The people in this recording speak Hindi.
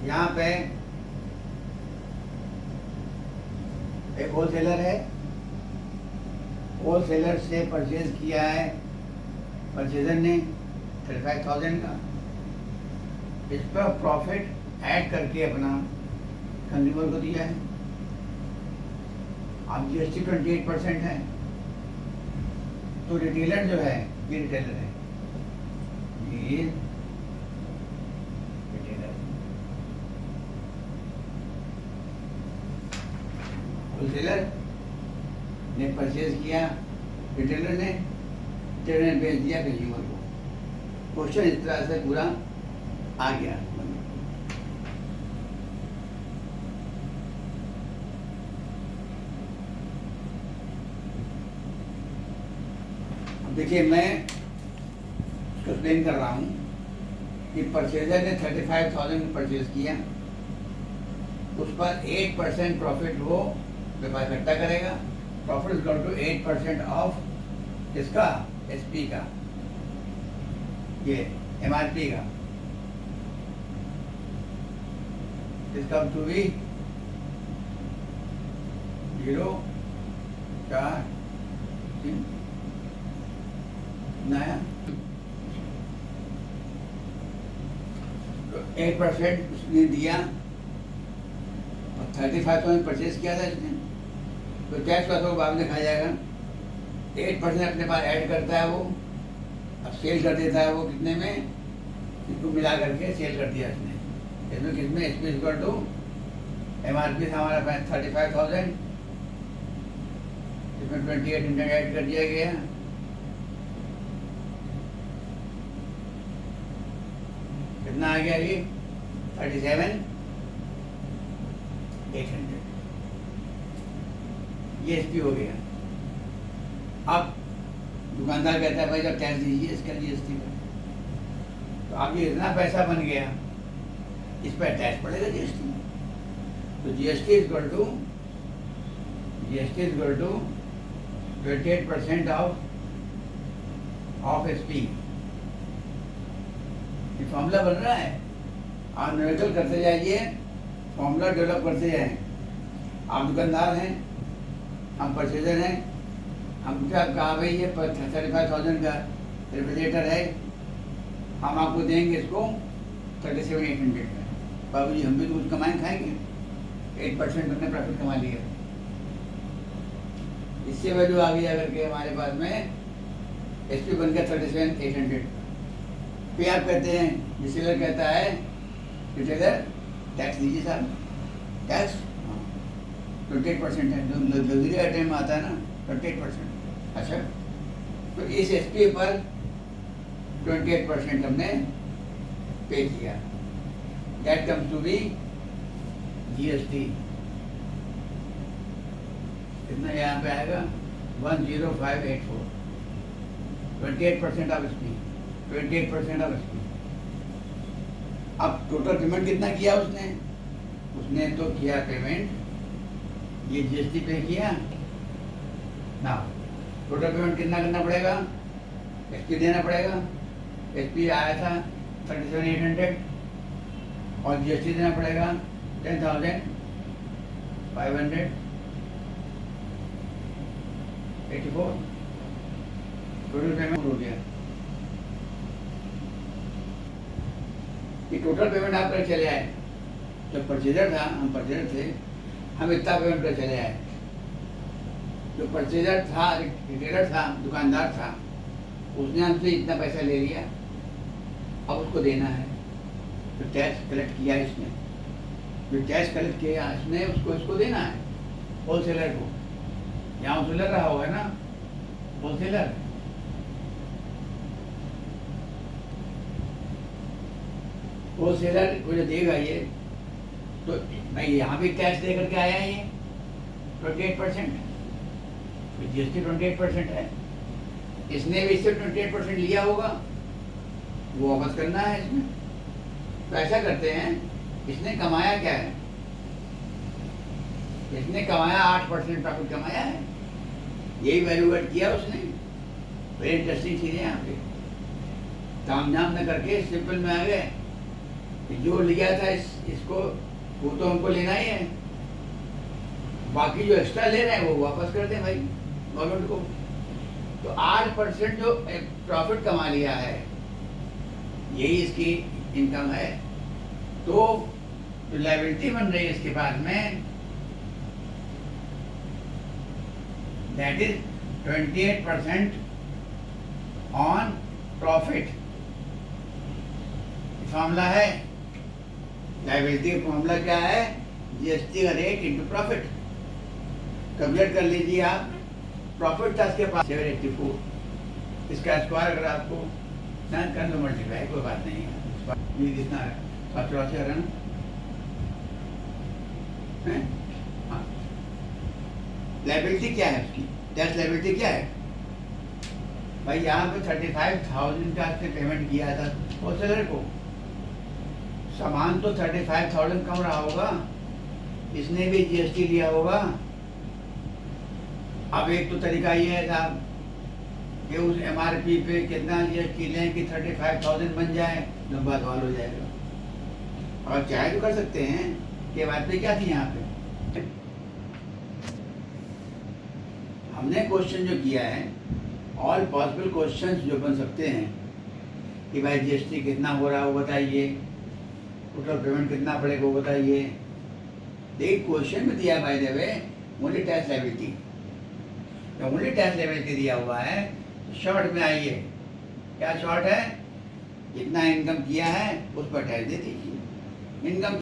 यहाँ पे एक होलसेलर है, होलसेलर से परचेज किया है परचेजर ने 35,000 का। इस पर प्रॉफिट ऐड करके अपना कंज्यूमर को दिया है। अब जीएसटी 28% है, तो रिटेलर जो है ये रिटेलर है, ये रिटेलर। होलसेलर ने परचेज किया, रिटेलर ने बेच दिया कंज्यूमर को। क्वेश्चन इस तरह से पूरा आ गया। देखिए, मैं एक्सप्लेन कर रहा हूँ कि परचेजर ने 35,000 में परचेज किया, उस पर 8% प्रॉफिट वो व्यापार इकट्ठा करेगा। प्रॉफिट इज टू 8% ऑफ इसका एसपी का, ये एमआरपी का, इसका टू बी 0.4 नया 8% उसने दिया और 35,000 परचेज किया था इसने, तो टैक्स का तो बाद में खाया जाएगा। 8% अपने पास ऐड करता है वो, अब सेल कर देता है वो कितने में, इसको मिला करके सेल कर दिया इसने। इसमें कितने एसपी इक्वल टू एमआरपी था हमारा 35,000, इसमें 28% ऐड कर दिया गया, कितना आ गया ये 37,800, ये एसपी हो गया। अब दुकानदार कहता है भाई जब टैक्स दीजिए इसका जीएसटी का, तो अब ये इतना पैसा बन गया, इस पर टैक्स पड़ेगा जीएसटी। तो GST is equal to 28% of SP. ये फॉर्मूला बन रहा है, आप न्यूट्रल करते जाइए, फॉर्मूला डेवलप करते जाएं। आप दुकानदार हैं, हम परचेजर हैं, हम क्या कहा भाई ये 35,000 का रेफ्रिजरेटर है, हम आपको देंगे इसको 37,800 का। बाबू जी हम भी तो कुछ कमाएं खाएंगे, 8% हमने प्रॉफिट कमा लिया, इससे वैल्यू आ गई अगर के हमारे पास में एसपी बन गया 37,800। फिर आप कहते हैं, रिटेलर कहता है रिटेलर टैक्स दीजिए साहब, टैक्स 28% है, जो लग्जरी आइटम में आता है ना 28%। अच्छा, तो इस एसपी पर 28% हमने पे किया, that comes to be GST. कितना यहाँ पे आएगा 10584, 28% ऑफ एसपी, 28% ऑफ एसपी। अब टोटल पेमेंट कितना किया उसने, उसने तो किया पेमेंट, ये जीएसटी पे किया ना, टोटल पेमेंट कितना करना पड़ेगा, एसपी देना पड़ेगा। एसपी आया था 37,800 और जीएसटी देना पड़ेगा 10,584, टोटल पेमेंट हो गया। ये टोटल पेमेंट आप कर चले आए, जब परचेजर था, हम परचेजर थे, हम इतना पेमेंट कर चले आए। जो परचेजर था, रिटेलर था, दुकानदार था, उसने हमसे इतना पैसा ले लिया, अब उसको देना है, तो टैक्स कलेक्ट किया इसने, जो टैक्स कलेक्ट किया इसने उसको इसको देना है होलसेलर को। यहाँ होलसेलर रहा होगा ना, होलसेलर होलसेलर को जो देगा ये, तो मैं यहाँ भी टैक्स दे करके आया है, ये 28%, जीएसटी 28% है, इसने भी इससे 28% लिया होगा, वो वापस करना है इसमें। तो ऐसा करते हैं, इसने कमाया क्या है, इसने कमाया 8% प्रॉफिट कमाया है, यही वैल्यू एड किया उसने। वेरी इंटरेस्टिंग चीज़ है यहाँ पे, ताम झाम न करके सिंपल में आ गए, कि जो लिया था इसको वो तो हमको लेना ही है, बाकी जो एक्स्ट्रा ले रहे हैं वो वापस कर दें भाई गवर्नमेंट को। तो 8% जो प्रॉफिट कमा लिया है, यही इसकी इनकम है। तो जो लायबिलिटी बन रही है इसके पास में, that is 28% on profit. Formula है, लायबिलिटी का फॉर्मूला क्या है? जीएसटी का रेट इंटू प्रॉफिट। कैलकुलेट कर लीजिए आप। प्रॉफिट था इसके पास 784, इसका स्क्वायर अगर आपको कर लो मल्टीप्लाई, कोई बात नहीं है, ये कितना है 784 है ना? हाँ, लायबिलिटी क्या है उसकी? टैक्स लायबिलिटी क्या है भाई? यहाँ पे 35,000 का आपने पेमेंट किया था होलसेलर को, सामान तो 35,000 कम रहा होगा, इसने भी जीएसटी लिया होगा। अब एक तो तरीका ये है साहब कि उस एमआरपी पे कितना जीएसटी लें कि 35,000 बन जाए, लंबा सवाल हो जाएगा। और चाहे तो कर सकते हैं कि एमआरपी क्या थी यहाँ पे। हमने क्वेश्चन जो किया है, ऑल पॉसिबल क्वेश्चंस जो बन सकते हैं कि भाई जीएसटी कितना हो रहा है वो बताइए, टोटल पेमेंट कितना पड़ेगा वो बताइए। एक क्वेश्चन में दिया by the way only tax liability, तो ओनली टैक्स लायबिलिटी दिया हुआ है। शॉर्ट में आइए, क्या शॉर्ट है? जितना इनकम किया है उस पर टैक्स दे दीजिए। इनकम